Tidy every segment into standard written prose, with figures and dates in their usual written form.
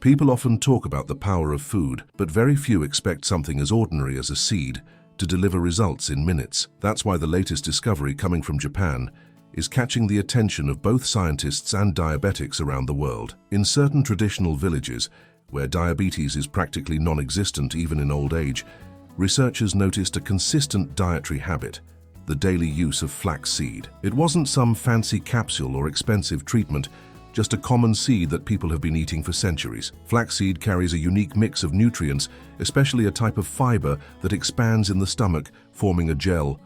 People often talk about the power of food, but very few expect something as ordinary as a seed to deliver results in minutes. That's why the latest discovery coming from Japan is catching the attention of both scientists and diabetics around the world. In certain traditional villages, where diabetes is practically non-existent even in old age, researchers noticed a consistent dietary habit: the daily use of flaxseed. It wasn't some fancy capsule or expensive treatment, just a common seed that people have been eating for centuries. Flaxseed carries a unique mix of nutrients, especially a type of fiber that expands in the stomach, forming a gel.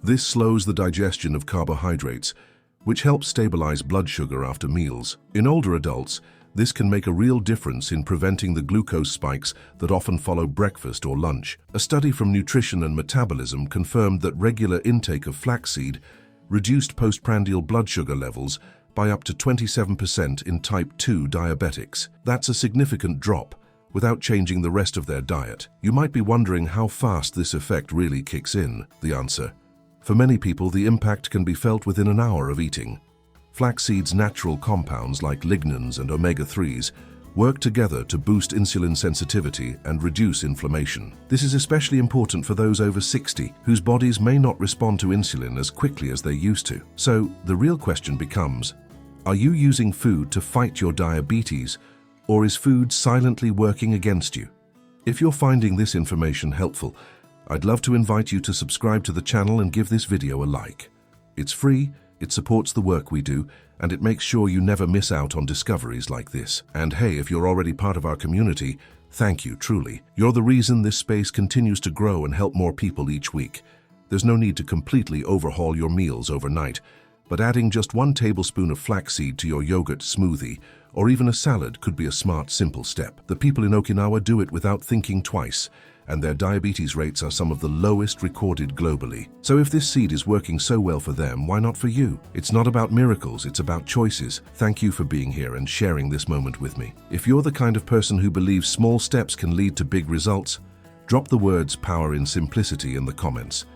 This slows the digestion of carbohydrates, which helps stabilize blood sugar after meals. In older adults, this can make a real difference in preventing the glucose spikes that often follow breakfast or lunch. A study from Nutrition and Metabolism confirmed that regular intake of flaxseed reduced postprandial blood sugar levels by up to 27% in type 2 diabetics. That's a significant drop without changing the rest of their diet. You might be wondering how fast this effect really kicks in. The answer: for many people, the impact can be felt within an hour of eating. Flaxseed's natural compounds like lignans and omega-3s work together to boost insulin sensitivity and reduce inflammation. This is especially important for those over 60 whose bodies may not respond to insulin as quickly as they used to. So the real question becomes, are you using food to fight your diabetes, or is food silently working against you? If you're finding this information helpful, I'd love to invite you to subscribe to the channel and give this video a like. It's free, it supports the work we do, and it makes sure you never miss out on discoveries like this. And hey, if you're already part of our community, thank you, truly. You're the reason this space continues to grow and help more people each week. There's no need to completely overhaul your meals overnight, but adding just 1 tablespoon of flaxseed to your yogurt, smoothie, or even a salad could be a smart, simple step. The people in Okinawa do it without thinking twice, and their diabetes rates are some of the lowest recorded globally. So if this seed is working so well for them, why not for you? It's not about miracles, it's about choices. Thank you for being here and sharing this moment with me. If you're the kind of person who believes small steps can lead to big results, drop the words "power in simplicity" in the comments.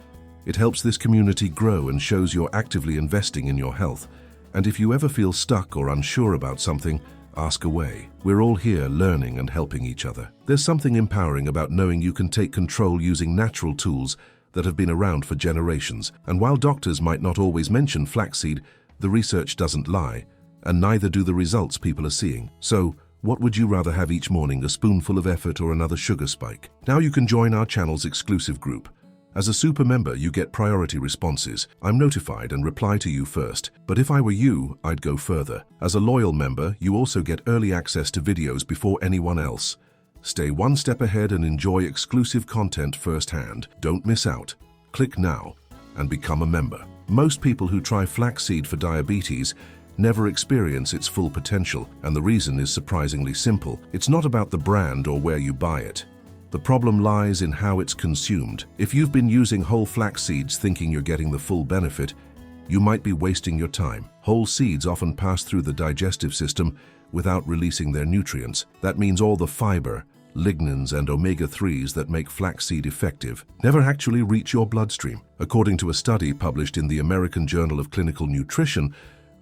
It helps this community grow and shows you're actively investing in your health. And if you ever feel stuck or unsure about something, ask away. We're all here learning and helping each other. There's something empowering about knowing you can take control using natural tools that have been around for generations. And while doctors might not always mention flaxseed, the research doesn't lie, and neither do the results people are seeing. So, what would you rather have each morning, a spoonful of effort or another sugar spike? Now you can join our channel's exclusive group. As a super member, you get priority responses. I'm notified and reply to you first, but if I were you, I'd go further. As a loyal member, you also get early access to videos before anyone else. Stay one step ahead and enjoy exclusive content firsthand. Don't miss out. Click now and become a member. Most people who try flaxseed for diabetes never experience its full potential, and the reason is surprisingly simple. It's not about the brand or where you buy it. The problem lies in how it's consumed. If you've been using whole flax seeds thinking you're getting the full benefit, you might be wasting your time. Whole seeds often pass through the digestive system without releasing their nutrients. That means all the fiber, lignans, and omega-3s that make flaxseed effective never actually reach your bloodstream. According to a study published in the American Journal of Clinical Nutrition,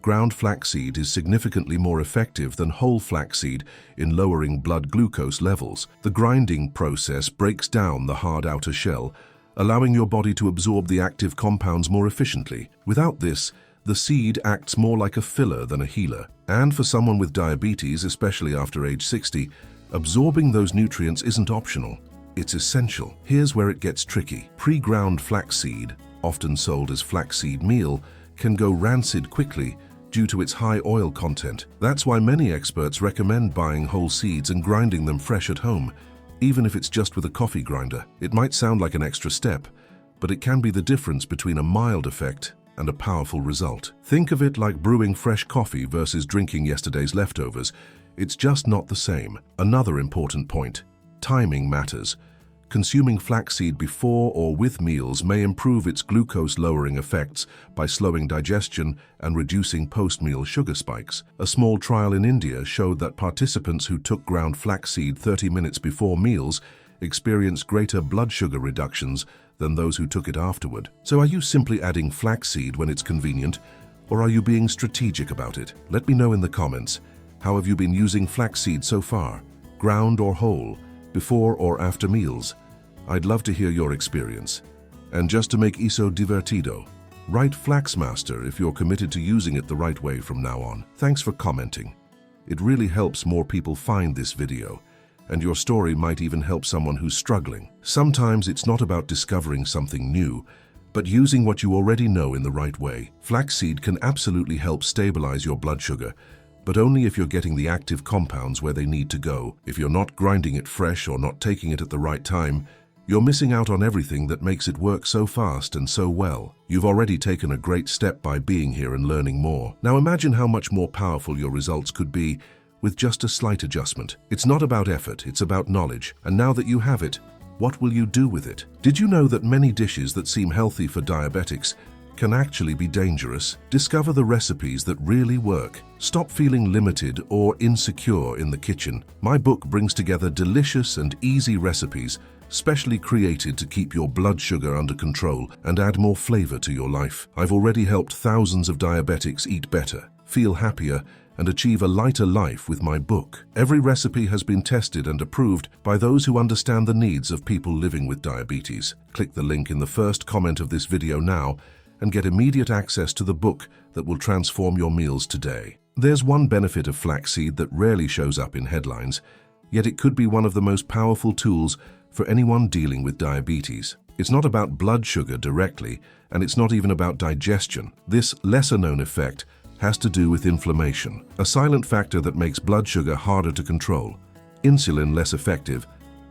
ground flaxseed is significantly more effective than whole flaxseed in lowering blood glucose levels. The grinding process breaks down the hard outer shell, allowing your body to absorb the active compounds more efficiently. Without this, the seed acts more like a filler than a healer. And for someone with diabetes, especially after age 60, absorbing those nutrients isn't optional. It's essential. Here's where it gets tricky. Pre-ground flaxseed, often sold as flaxseed meal, can go rancid quickly due to its high oil content. That's why many experts recommend buying whole seeds and grinding them fresh at home, even if it's just with a coffee grinder. It might sound like an extra step, but it can be the difference between a mild effect and a powerful result. Think of it like brewing fresh coffee versus drinking yesterday's leftovers. It's just not the same. Another important point: timing matters. Consuming flaxseed before or with meals may improve its glucose-lowering effects by slowing digestion and reducing post-meal sugar spikes. A small trial in India showed that participants who took ground flaxseed 30 minutes before meals experienced greater blood sugar reductions than those who took it afterward. So are you simply adding flaxseed when it's convenient, or are you being strategic about it? Let me know in the comments. How have you been using flaxseed so far? ground or whole, before or after meals? I'd love to hear your experience. And just to make eso divertido, write Flaxmaster if you're committed to using it the right way from now on. Thanks for commenting. It really helps more people find this video, and your story might even help someone who's struggling. Sometimes it's not about discovering something new, but using what you already know in the right way. Flaxseed can absolutely help stabilize your blood sugar, but only if you're getting the active compounds where they need to go. If you're not grinding it fresh or not taking it at the right time, you're missing out on everything that makes it work so fast and so well. You've already taken a great step by being here and learning more. Now imagine how much more powerful your results could be with just a slight adjustment. It's not about effort, it's about knowledge. And now that you have it, what will you do with it? Did you know that many dishes that seem healthy for diabetics can actually be dangerous? Discover the recipes that really work. Stop feeling limited or insecure in the kitchen. My book brings together delicious and easy recipes specially created to keep your blood sugar under control and add more flavor to your life. I've already helped thousands of diabetics eat better, feel happier, and achieve a lighter life with my book. Every recipe has been tested and approved by those who understand the needs of people living with diabetes. Click the link in the first comment of this video now and get immediate access to the book that will transform your meals today. There's one benefit of flaxseed that rarely shows up in headlines, yet it could be one of the most powerful tools for anyone dealing with diabetes. It's not about blood sugar directly, and it's not even about digestion. This lesser-known effect has to do with inflammation, a silent factor that makes blood sugar harder to control, insulin less effective,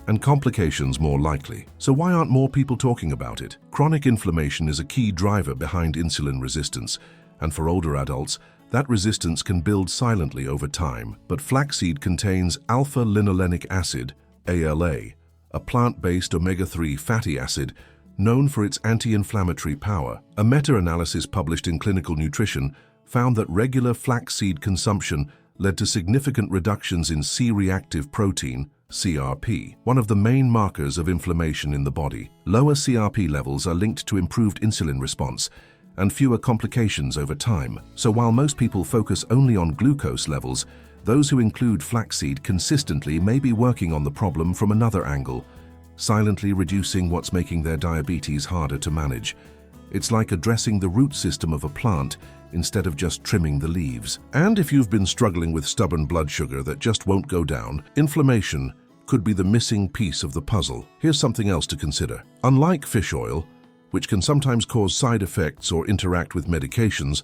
and complications more likely. So why aren't more people talking about it? Chronic inflammation is a key driver behind insulin resistance, and for older adults, that resistance can build silently over time. But flaxseed contains alpha-linolenic acid, ALA, a plant-based omega-3 fatty acid known for its anti-inflammatory power. A meta-analysis published in Clinical Nutrition found that regular flaxseed consumption led to significant reductions in C-reactive protein, CRP, one of the main markers of inflammation in the body. Lower CRP levels are linked to improved insulin response and fewer complications over time. So while most people focus only on glucose levels, those who include flaxseed consistently may be working on the problem from another angle, silently reducing what's making their diabetes harder to manage. It's like addressing the root system of a plant instead of just trimming the leaves. And if you've been struggling with stubborn blood sugar that just won't go down, inflammation could be the missing piece of the puzzle. Here's something else to consider. Unlike fish oil, which can sometimes cause side effects or interact with medications,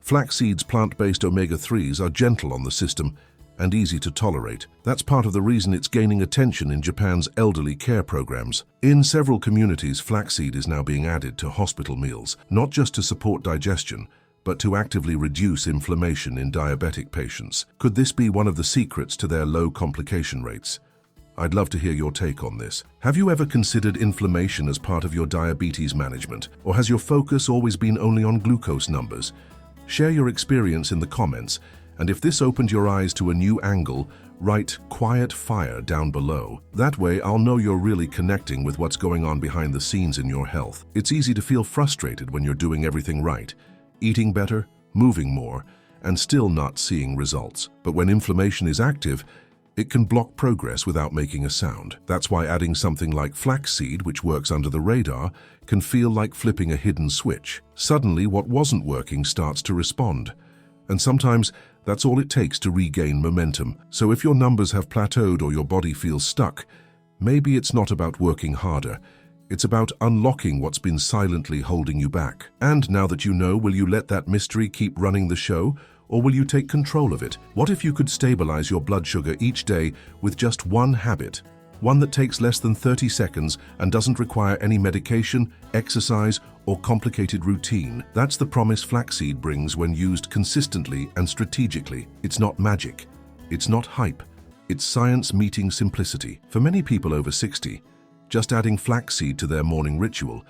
flaxseed's plant-based omega-3s are gentle on the system and easy to tolerate. That's part of the reason it's gaining attention in Japan's elderly care programs. In several communities, flaxseed is now being added to hospital meals, not just to support digestion, but to actively reduce inflammation in diabetic patients. Could this be one of the secrets to their low complication rates? I'd love to hear your take on this. Have you ever considered inflammation as part of your diabetes management, or has your focus always been only on glucose numbers? Share your experience in the comments, and if this opened your eyes to a new angle, write "Quiet Fire" down below. That way I'll know you're really connecting with what's going on behind the scenes in your health. It's easy to feel frustrated when you're doing everything right, eating better, moving more, and still not seeing results. But when inflammation is active, it can block progress without making a sound. That's why adding something like flaxseed, which works under the radar, can feel like flipping a hidden switch. Suddenly, what wasn't working starts to respond. And sometimes, that's all it takes to regain momentum. So if your numbers have plateaued or your body feels stuck, maybe it's not about working harder. It's about unlocking what's been silently holding you back. And now that you know, will you let that mystery keep running the show? Or will you take control of it? What if you could stabilize your blood sugar each day with just one habit? One that takes less than 30 seconds and doesn't require any medication, exercise, or complicated routine. That's the promise flaxseed brings when used consistently and strategically. It's not magic. It's not hype. It's science meeting simplicity. For many people over 60, just adding flaxseed to their morning ritual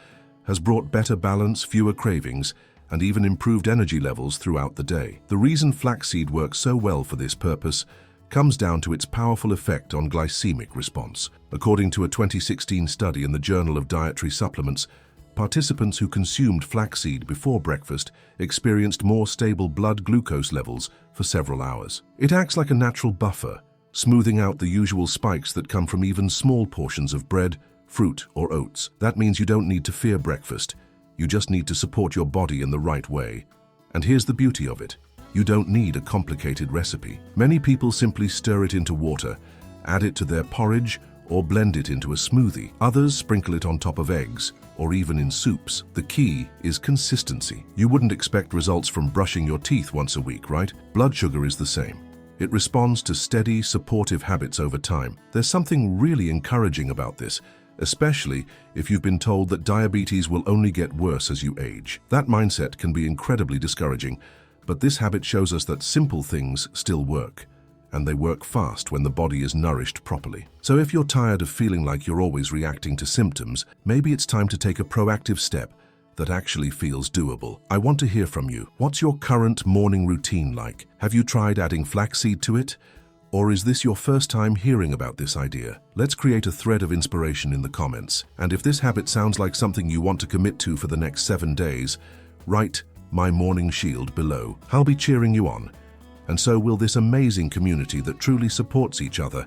has brought better balance, fewer cravings, and even improved energy levels throughout the day. The reason flaxseed works so well for this purpose comes down to its powerful effect on glycemic response. According to a 2016 study in the Journal of Dietary Supplements, participants who consumed flaxseed before breakfast experienced more stable blood glucose levels for several hours. It acts like a natural buffer, smoothing out the usual spikes that come from even small portions of bread, fruit, or oats. That means you don't need to fear breakfast. You just need to support your body in the right way. And here's the beauty of it. You don't need a complicated recipe. Many people simply stir it into water, add it to their porridge, or blend it into a smoothie. Others sprinkle it on top of eggs, or even in soups. The key is consistency. You wouldn't expect results from brushing your teeth once a week, right? Blood sugar is the same. It responds to steady, supportive habits over time. There's something really encouraging about this, especially if you've been told that diabetes will only get worse as you age. That mindset can be incredibly discouraging, but this habit shows us that simple things still work, and they work fast when the body is nourished properly. So if you're tired of feeling like you're always reacting to symptoms, maybe it's time to take a proactive step that actually feels doable. I want to hear from you. What's your current morning routine like? Have you tried adding flaxseed to it? Or is this your first time hearing about this idea? Let's create a thread of inspiration in the comments. And if this habit sounds like something you want to commit to for the next 7 days, write "My Morning Shield" below. I'll be cheering you on. And so will this amazing community that truly supports each other.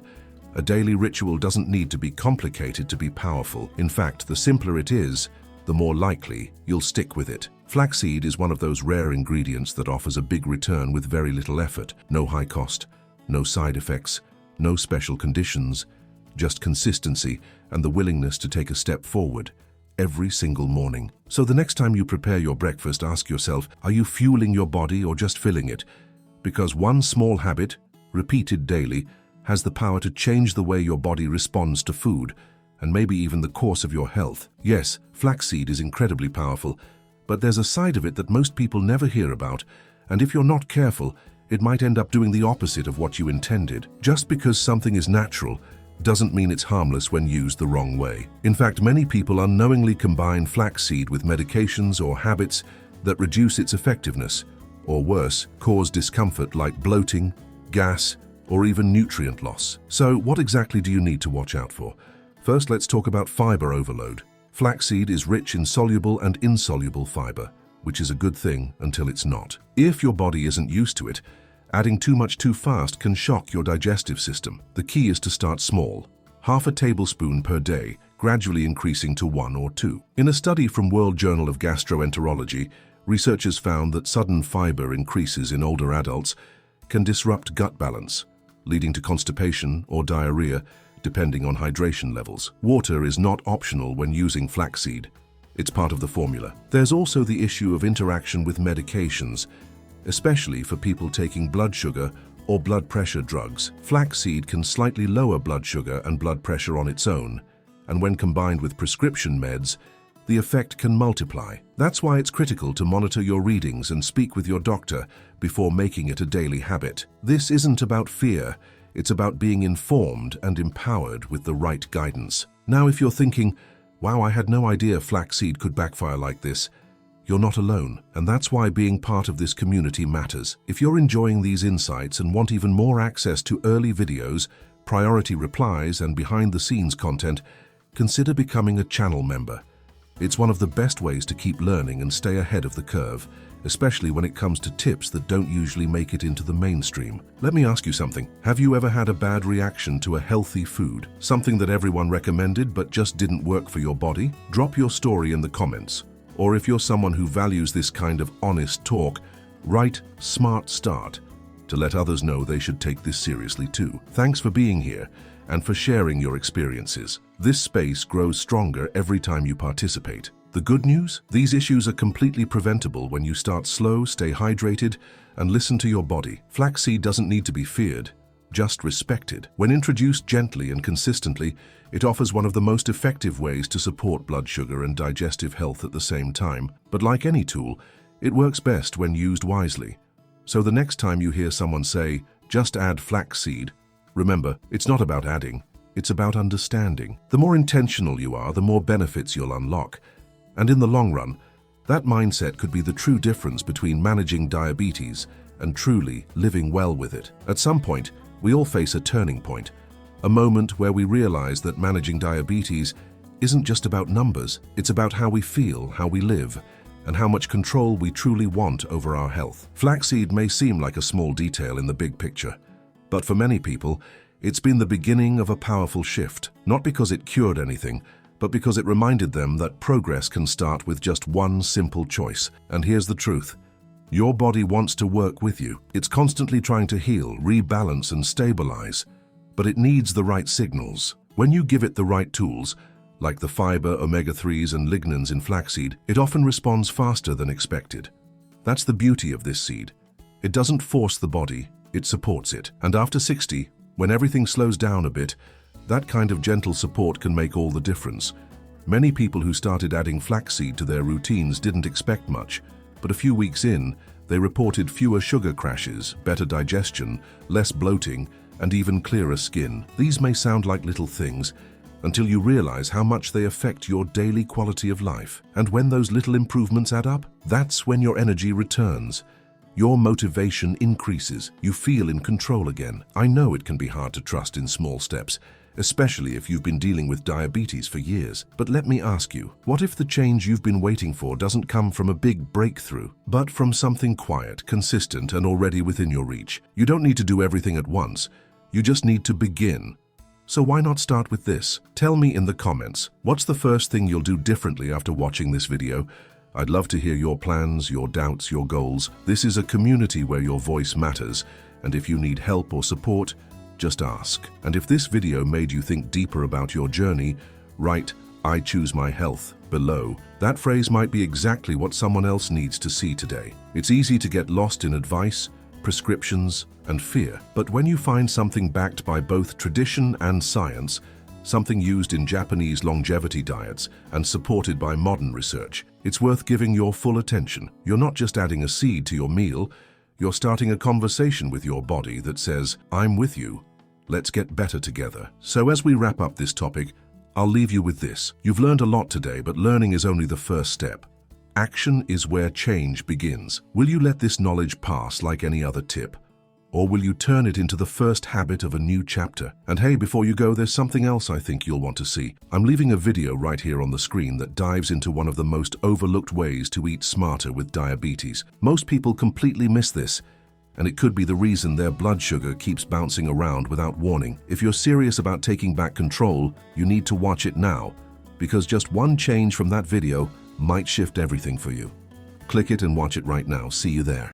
A daily ritual doesn't need to be complicated to be powerful. In fact, the simpler it is, the more likely you'll stick with it. Flaxseed is one of those rare ingredients that offers a big return with very little effort. No high cost, no side effects, no special conditions, just consistency and the willingness to take a step forward every single morning. So the next time you prepare your breakfast, ask yourself, are you fueling your body or just filling it? Because one small habit, repeated daily, has the power to change the way your body responds to food, and maybe even the course of your health. Yes, flaxseed is incredibly powerful, but there's a side of it that most people never hear about, and if you're not careful, it might end up doing the opposite of what you intended. Just because something is natural doesn't mean it's harmless when used the wrong way. In fact, many people unknowingly combine flaxseed with medications or habits that reduce its effectiveness, or worse, cause discomfort like bloating, gas, or even nutrient loss. So what exactly do you need to watch out for? First, let's talk about fiber overload. Flaxseed is rich in soluble and insoluble fiber, which is a good thing until it's not. If your body isn't used to it, adding too much too fast can shock your digestive system. The key is to start small, half a tablespoon per day, gradually increasing to 1 or 2. In a study from World Journal of Gastroenterology, researchers found that sudden fiber increases in older adults can disrupt gut balance, leading to constipation or diarrhea, depending on hydration levels. Water is not optional when using flaxseed. It's part of the formula. There's also the issue of interaction with medications, especially for people taking blood sugar or blood pressure drugs. Flaxseed can slightly lower blood sugar and blood pressure on its own, and when combined with prescription meds, the effect can multiply. That's why it's critical to monitor your readings and speak with your doctor before making it a daily habit. This isn't about fear, it's about being informed and empowered with the right guidance. Now, if you're thinking, wow, I had no idea flaxseed could backfire like this, you're not alone, and that's why being part of this community matters. If you're enjoying these insights and want even more access to early videos, priority replies, and behind-the-scenes content, consider becoming a channel member. It's one of the best ways to keep learning and stay ahead of the curve, especially when it comes to tips that don't usually make it into the mainstream. Let me ask you something. Have you ever had a bad reaction to a healthy food? Something that everyone recommended but just didn't work for your body? Drop your story in the comments. Or if you're someone who values this kind of honest talk, write "Smart Start" to let others know they should take this seriously too. Thanks for being here and for sharing your experiences. This space grows stronger every time you participate. The good news? These issues are completely preventable when you start slow, stay hydrated, and listen to your body. Flaxseed doesn't need to be feared, just respected. When introduced gently and consistently, it offers one of the most effective ways to support blood sugar and digestive health at the same time. But like any tool, it works best when used wisely. So the next time you hear someone say, "Just add flaxseed," remember, it's not about adding, it's about understanding. The more intentional you are, the more benefits you'll unlock. And in the long run, that mindset could be the true difference between managing diabetes and truly living well with it. At some point, we all face a turning point, a moment where we realize that managing diabetes isn't just about numbers, it's about how we feel, how we live, and how much control we truly want over our health. Flaxseed may seem like a small detail in the big picture, but for many people, It's been the beginning of a powerful shift, not because it cured anything, but because it reminded them that progress can start with just one simple choice. And here's the truth. Your body wants to work with you. It's constantly trying to heal, rebalance, and stabilize. But it needs the right signals. When you give it the right tools, like the fiber, omega-3s, and lignans in flaxseed, it often responds faster than expected. That's the beauty of this seed. It doesn't force the body, it supports it. And after 60, when everything slows down a bit, that kind of gentle support can make all the difference. Many people who started adding flaxseed to their routines didn't expect much, but a few weeks in, they reported fewer sugar crashes, better digestion, less bloating, and even clearer skin. These may sound like little things, until you realize how much they affect your daily quality of life. And when those little improvements add up, that's when your energy returns. Your motivation increases. You feel in control again. I know it can be hard to trust in small steps, especially if you've been dealing with diabetes for years. But let me ask you, what if the change you've been waiting for doesn't come from a big breakthrough, but from something quiet, consistent, and already within your reach? You don't need to do everything at once. You just need to begin. So why not start with this? Tell me in the comments, what's the first thing you'll do differently after watching this video? I'd love to hear your plans, your doubts, your goals. This is a community where your voice matters, and if you need help or support, just ask. And if this video made you think deeper about your journey, write, "I choose my health," below. That phrase might be exactly what someone else needs to see today. It's easy to get lost in advice, prescriptions, and fear. But when you find something backed by both tradition and science, something used in Japanese longevity diets and supported by modern research, it's worth giving your full attention. You're not just adding a seed to your meal, you're starting a conversation with your body that says, "I'm with you. Let's get better together." So as we wrap up this topic, I'll leave you with this. You've learned a lot today, but learning is only the first step. Action is where change begins. Will you let this knowledge pass like any other tip? Or will you turn it into the first habit of a new chapter? And hey, before you go, there's something else I think you'll want to see. I'm leaving a video right here on the screen that dives into one of the most overlooked ways to eat smarter with diabetes. Most people completely miss this, and it could be the reason their blood sugar keeps bouncing around without warning. If you're serious about taking back control, you need to watch it now, because just one change from that video might shift everything for you. Click it and watch it right now. See you there.